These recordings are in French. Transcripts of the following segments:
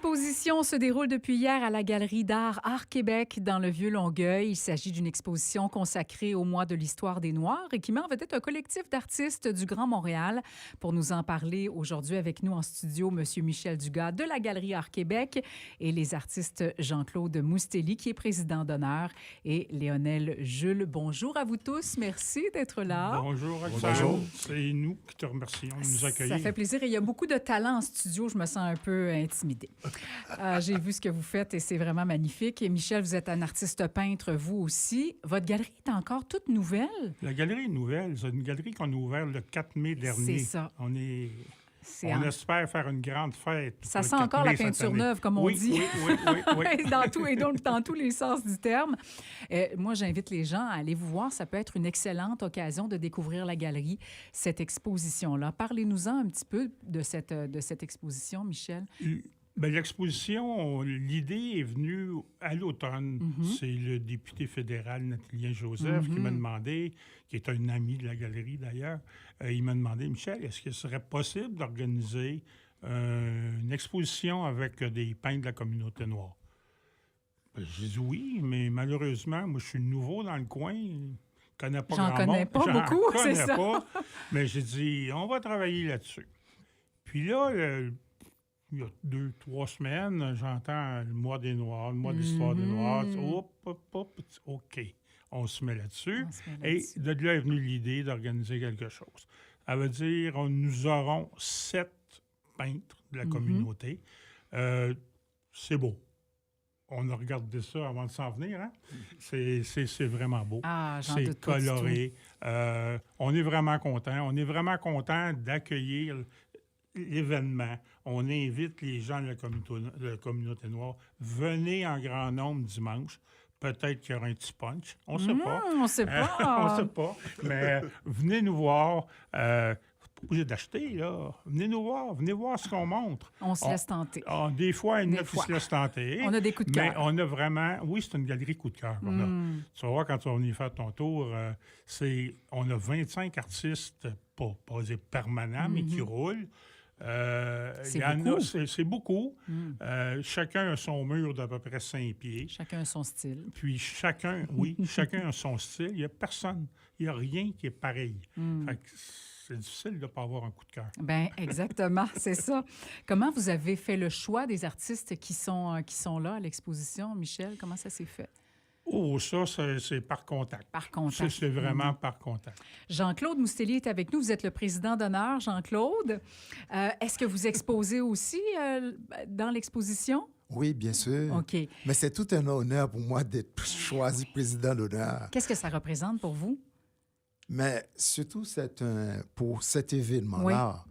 L'exposition se déroule depuis hier à la Galerie d'art Art Québec dans le Vieux-Longueuil. Il s'agit d'une exposition consacrée au mois de l'histoire des Noirs et qui met en vedette un collectif d'artistes du Grand Montréal. Pour nous en parler aujourd'hui avec nous en studio, M. Michel Dugas de la Galerie Art Québec et les artistes Jean-Claude Moustelli qui est président d'honneur et Léonel Jules. Bonjour à vous tous. Merci d'être là. Bonjour, Bonjour. C'est nous qui te remercions de nous accueillir. Ça fait plaisir. Et il y a beaucoup de talent en studio. Je me sens un peu intimidée. J'ai vu ce que vous faites et c'est vraiment magnifique. Et Michel, vous êtes un artiste peintre, vous aussi. Votre galerie est encore toute nouvelle? La galerie est nouvelle. C'est une galerie qu'on a ouverte le 4 mai dernier. C'est ça. On espère faire une grande fête. Ça sent encore la peinture neuve, comme on dit. Oui. dans tous les sens du terme. Moi, j'invite les gens à aller vous voir. Ça peut être une excellente occasion de découvrir la galerie, cette exposition-là. Parlez-nous-en un petit peu de cette exposition, Michel. Bien, l'exposition, l'idée est venue à l'automne. C'est le député fédéral Nathilien Joseph qui m'a demandé, qui est un ami de la galerie d'ailleurs, il m'a demandé, Michel, est-ce qu'il serait possible d'organiser une exposition avec des peintres de la communauté noire? Ben, j'ai dit oui, mais malheureusement, moi, je suis nouveau dans le coin. J'en connais pas beaucoup, c'est ça. Mais j'ai dit, on va travailler là-dessus. Puis là, il y a 2-3 semaines, j'entends le mois des Noirs, le mois de l'histoire des Noirs. OK, on se met là-dessus. Et de là est venue l'idée d'organiser quelque chose. Ça veut dire nous aurons 7 peintres de la communauté. C'est beau. On a regardé ça avant de s'en venir. Hein? C'est vraiment beau. C'est coloré. On est vraiment content. On est vraiment content d'accueillir l'événement. On invite les gens de la communauté noire. Venez en grand nombre dimanche. Peut-être qu'il y aura un petit punch. On ne sait pas. On ne sait pas. On ne sait pas. Mais venez nous voir. Pas obligé d'acheter, là. Venez nous voir. Venez voir ce qu'on montre. On se laisse tenter. Des fois, il y en a qui se laissent tenter. On a des coups de cœur. Mais on a vraiment... Oui, c'est une galerie coup de cœur. Tu vas voir, quand tu vas venir faire ton tour, on a 25 artistes, pas permanents, mais qui roulent. C'est beaucoup. Chacun a son mur d'à peu près 5 pieds. Chacun a son style. Puis chacun a son style. Il n'y a personne, il n'y a rien qui est pareil. Fait que c'est difficile de ne pas avoir un coup de cœur. Bien, exactement, c'est ça. Comment vous avez fait le choix des artistes qui sont là à l'exposition, Michel? Comment ça s'est fait? Oh, ça, c'est par contact. Par contact. C'est vraiment par contact. Jean-Claude Moustelli est avec nous. Vous êtes le président d'honneur, Jean-Claude. Est-ce que vous exposez aussi dans l'exposition? Oui, bien sûr. OK. Mais c'est tout un honneur pour moi d'être choisi président d'honneur. Qu'est-ce que ça représente pour vous? Mais surtout, pour cet événement-là,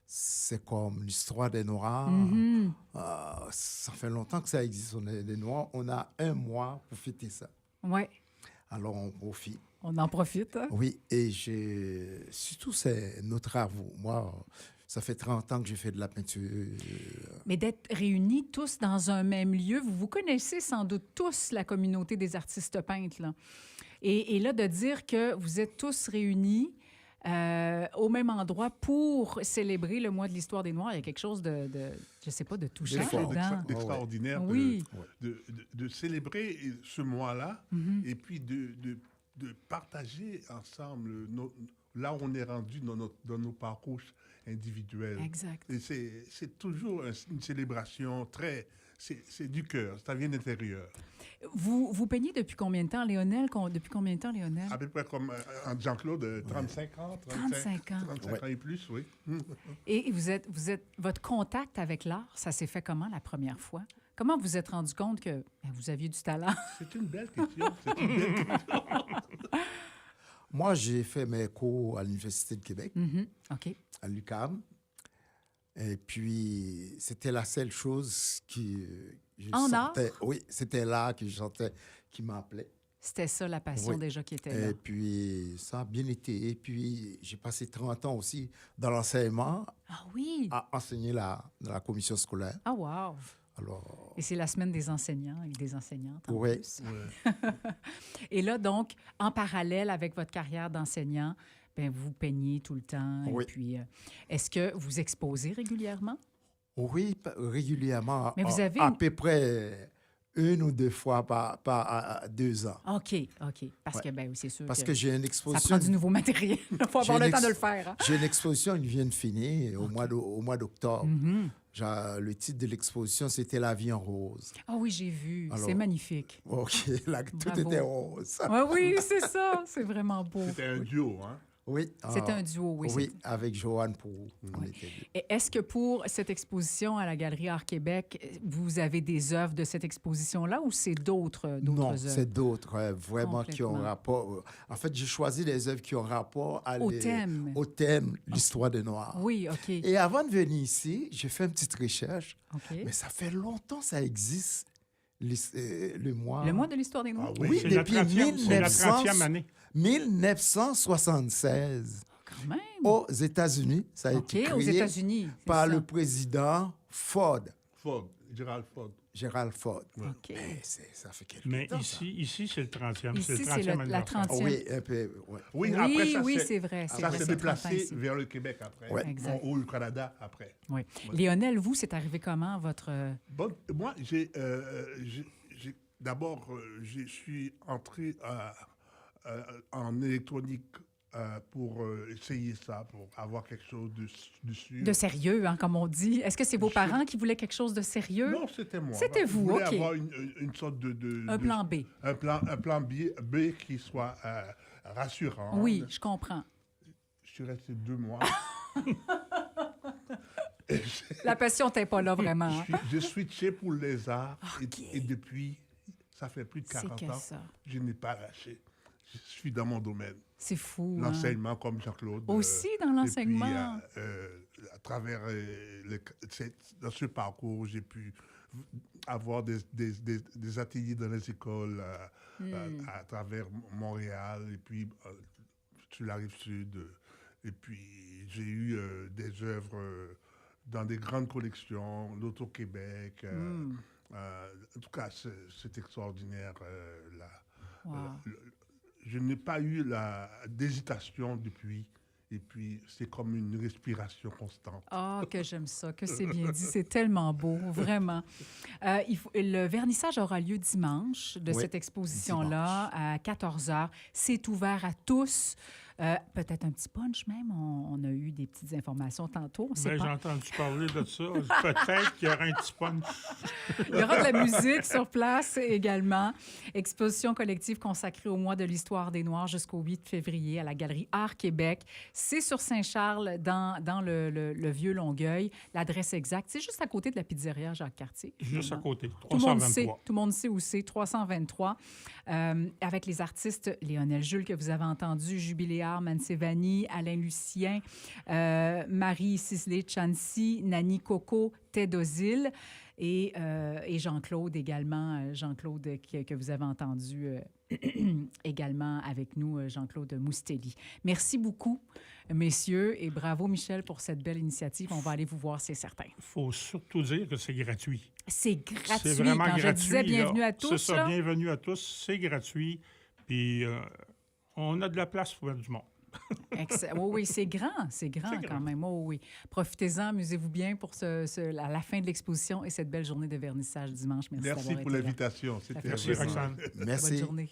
c'est comme l'histoire des Noirs. Ça fait longtemps que ça existe, on est des Noirs. On a un mois pour fêter ça. Oui. Alors, on profite. On en profite. Hein? Oui, et surtout, c'est nos travaux. Moi, ça fait 30 ans que j'ai fait de la peinture. Mais d'être réunis tous dans un même lieu, vous connaissez sans doute tous la communauté des artistes peintres, là. Et là, de dire que vous êtes tous réunis au même endroit pour célébrer le mois de l'histoire des Noirs, il y a quelque chose de je ne sais pas, de touchant là-dedans. D'extraordinaire de célébrer ce mois-là et puis de partager ensemble là où on est rendu dans nos parcours individuels. Exact. Et c'est toujours une célébration très... C'est du cœur, ça vient de l'intérieur. Vous peignez depuis combien de temps, Léonel? À peu près comme Jean-Claude, 35 ans. 35 ans. 35 ans et plus, oui. Et votre contact avec l'art, ça s'est fait comment la première fois? Comment vous vous êtes rendu compte que vous aviez du talent? C'est une belle question. Moi, j'ai fait mes cours à l'Université de Québec, OK. à l'UQAM. Et puis, c'était la seule chose art? Oui, c'était là que je sentais qui m'appelait. C'était ça, la passion déjà qui était là. Et puis, ça a bien été. Et puis, j'ai passé 30 ans aussi dans l'enseignement. Ah oui? À enseigner dans la commission scolaire. Ah wow! Alors... Et c'est la semaine des enseignants et des enseignantes en plus. Oui. Et là, donc, en parallèle avec votre carrière d'enseignant, vous peignez tout le temps. Oui. Et puis, est-ce que vous exposez régulièrement? Oui, régulièrement. Mais vous avez à une- peu près 1 ou 2 fois par 2 ans. OK. Parce que, ben oui, c'est sûr Parce que que j'ai une ça exposition. prend du nouveau matériel. Il faut avoir J'ai le une temps de ex- le faire. Hein? J'ai une exposition qui vient de finir au mois d'octobre. Mhm. Le titre de l'exposition, c'était La vie en rose. Ah oui, j'ai vu. Alors, C'est magnifique. OK, là, tout Bravo. était rose. Oui, c'est ça. C'est vraiment beau. C'était un duo, hein? Oui. C'est un duo, oui. Oui, avec Joanne Proulx. On était deux. Et est-ce que pour cette exposition à la Galerie Art Québec, vous avez des œuvres de cette exposition-là ou c'est d'autres Non, œuvres? c'est d'autres, vraiment qui ont Complètement. rapport. En fait, j'ai choisi des œuvres qui ont rapport Au thème. au thème, l'histoire des Noirs. Oui, OK. Et avant de venir ici, j'ai fait une petite recherche, OK. mais ça fait longtemps que ça existe, le mois. Le mois de l'histoire des Noirs? Ah Oui, C'est la depuis 30e année. 1976, Quand même. aux États-Unis. Ça a OK, été aux créé États-Unis. c'est par ça. le président Ford, Ford, Gerald Ford. Gerald Ford. OK. Mais ça fait quelque Mais temps, ça. ici c'est le 30e. Ici, c'est le c'est 30e la anniversaire. 30e. Oui, un peu, ouais. Oui, Oui, après ça, oui, c'est vrai. Ça vrai, s'est c'est 30 ans déplacé ici. vers le Québec après. Ouais. Exact. Ou le Canada après. Oui. Léonel, vous, c'est arrivé comment, votre... Bon, moi, d'abord, je suis entré en électronique pour essayer ça, pour avoir quelque chose de sûr. De sérieux, hein, comme on dit. Est-ce que c'est vos Je- parents qui voulaient quelque chose de sérieux? Non, c'était moi. C'était Je vous, voulais OK. avoir une sorte Un plan B. Un plan B qui soit rassurant. Oui, je comprends. Je suis resté 2 mois. La passion n'était pas là, vraiment. hein? J'ai switché pour les arts OK. et depuis, ça fait plus de C'est 40 que ans, ça. je n'ai pas lâché. Je suis dans mon domaine. C'est fou. hein? L'enseignement comme Jean-Claude. Aussi dans l'enseignement. Et puis, à travers dans ce parcours, j'ai pu avoir des ateliers dans les écoles à travers Montréal et puis sur la rive sud. Et puis, j'ai eu des œuvres dans des grandes collections, l'Auto-Québec. En tout cas, c'est extraordinaire. Wow. Je n'ai pas eu d'hésitation depuis. Et puis, c'est comme une respiration constante. Ah, que j'aime ça, que c'est bien dit. C'est tellement beau, vraiment. Le vernissage aura lieu dimanche de Oui, cette exposition-là à 14 h. C'est ouvert à tous. Peut-être un petit punch même. On a eu des petites informations tantôt. On sait Ben, j'ai pas. entendu parler de ça. Peut-être qu'il y aura un petit punch. Il y aura de la musique sur place également. Exposition collective consacrée au mois de l'histoire des Noirs jusqu'au 8 février à la Galerie Art Québec. C'est sur Saint-Charles, dans le vieux Longueuil. L'adresse exacte, c'est juste à côté de la pizzeria Jacques-Cartier. Juste à finalement. côté. Tout le monde sait, 323. tout le monde sait où c'est, 323. Avec les artistes Léonel Jules, que vous avez entendu, Jubiléard Mansevani, Alain Lucien, Marie Sisley Chancy, Nani Coco, Ted Ozil et Jean-Claude également, Jean-Claude que vous avez entendu également avec nous, Jean-Claude Moustelli. Merci beaucoup, messieurs, et bravo, Michel, pour cette belle initiative. On va aller vous voir, c'est certain. Il faut surtout dire que c'est gratuit. C'est gratuit. C'est vraiment Quand gratuit. je disais bienvenue là. à tous, C'est ça, là. bienvenue à tous. C'est gratuit. Puis on a de la place pour mettre du monde. Oui, c'est grand quand grand. même. Oh, oui. Profitez-en, amusez-vous bien pour la fin de l'exposition et cette belle journée de vernissage dimanche. Merci Merci d'avoir pour été là. l'invitation. C'était fait Merci, plaisir. Roxane. Bonne Merci. journée.